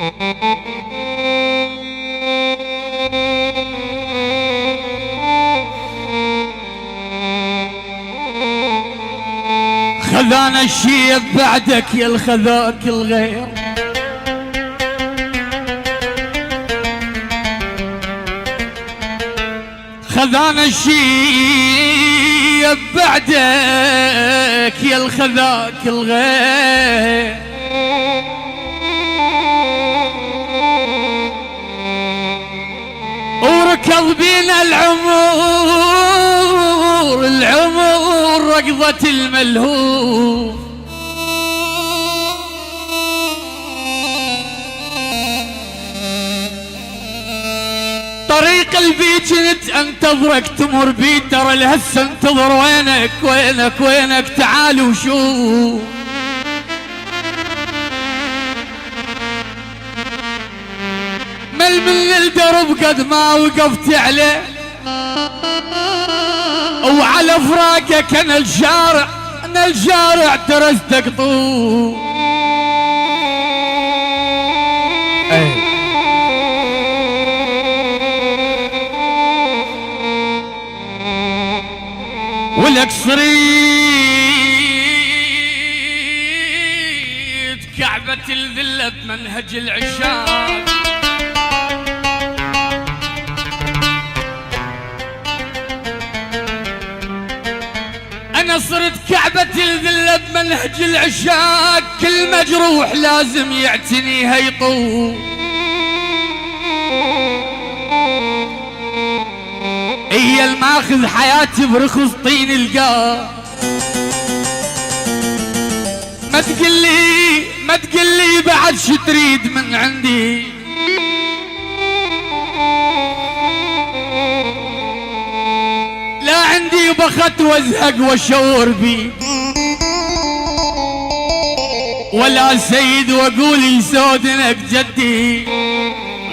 خذانا الشيب بعدك يا الخذاك الغير، خذانا الشيب بعدك يا الخذاك الغير، وركض بينا العمر ركضة الملهوف، طريق البيت كنت انتظرك تمر بي، ترى لهسه انتظر وينك وينك وينك، تعال وشوف. مل من الدرب قد ما وقفت عليه، وعلى فراقك انا الشارع درستك طول. ولك صريت كعبة الذلة بمنهج العشاق، أنا صرت كعبة الذلة بمنهج العشاق، كل مجروح لازم يعتنيها يطول. هي الماخذ حياتي برخص طين القاه، ما تقلي بعد شو تريد من عندي، لا عندي بخت وازهق واشور بي، ولا سيد واقول يسودنك جدي،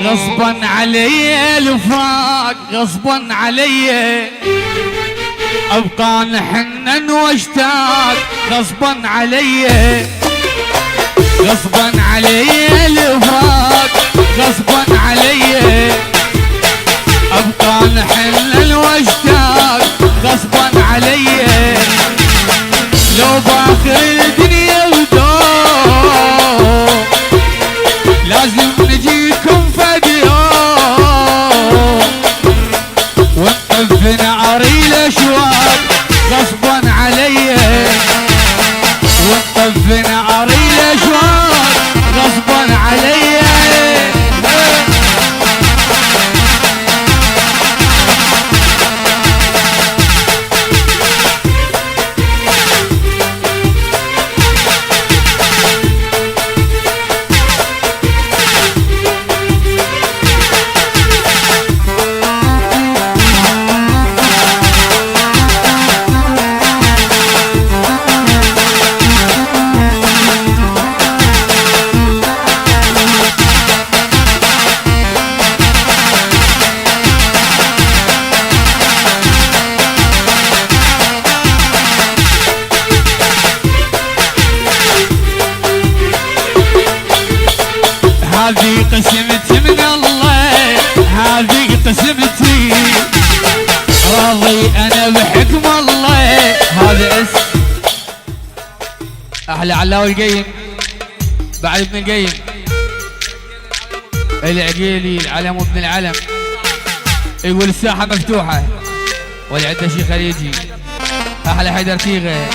غصبا علي الفراق غصبا علي، ابقى نحنن واشتاق غصبا علي، غصبا علي الفراق غصبا علي، ابقى نحنن واشتاق غصبا علي، لو باخر الدنيا ودور لازم نجيكم ونطف ناري الاشواق غصبا علي، ونطف ناري الاشواق غصبا علي. هذه قسمتي من الله، هذه قسمتي، راضي انا بحكم الله. هذا احلى علاوي القيم بعد ابن القيم العقيلي العلم وابن العلم، يقول الساحه مفتوحه والعده شي خليجي. احلى حيدر تيغه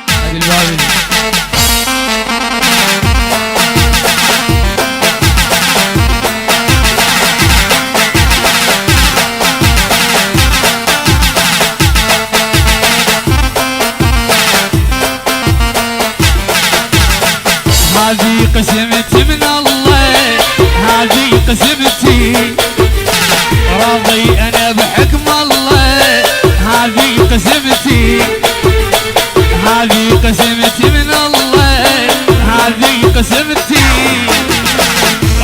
هذه البابلي. هذه قسمتي من الله، هذه قسمتي، راضي انا بحكم الله. هذه قسمتي، هذه قسمتي من الله، هذه قسمتي،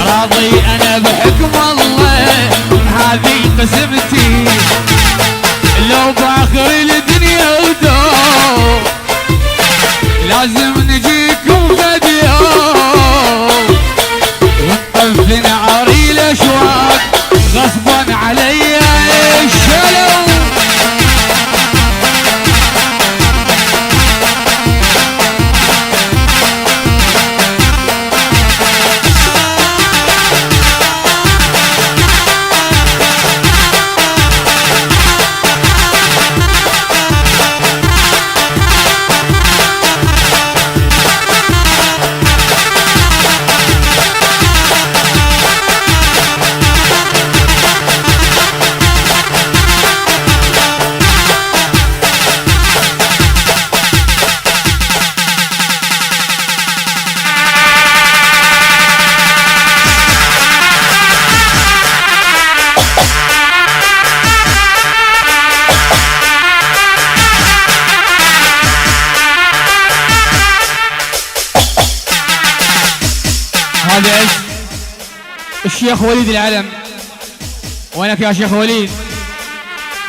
راضي انا بحكم الله. هذه قسمتي، لو باخر الدنيا ودور لازم نجيكم فدية. الشيخ وليد العلم، وينك يا شيخ وليد؟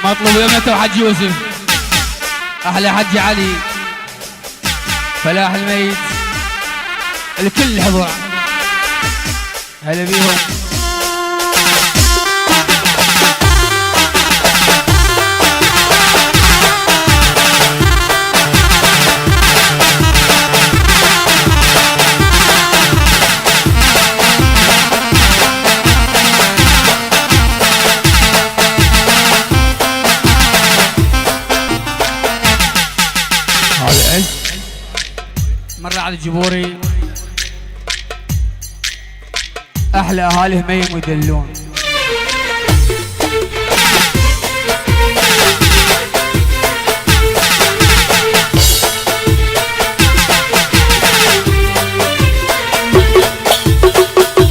مطلوب يمته وحج يوسف، احلى حج علي، فلاح الميت، الكل حضور، هلا بيهم. مرة على الجبوري، احلى اهالي هميم ويدلون.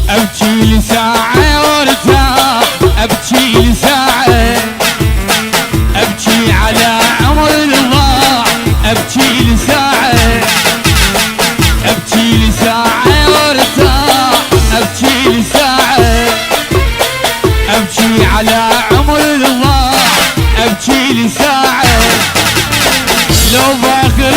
ابكي لي ساعة وارتاح، ابكي لي ساعة، ابكي على عمر الضاع، ابكي لي ساعة، ابكي لي ساعة وارتاح، ابكي لي ساعة، ابكي على عمر الضاع، ابكي لي ساعة، لو باخر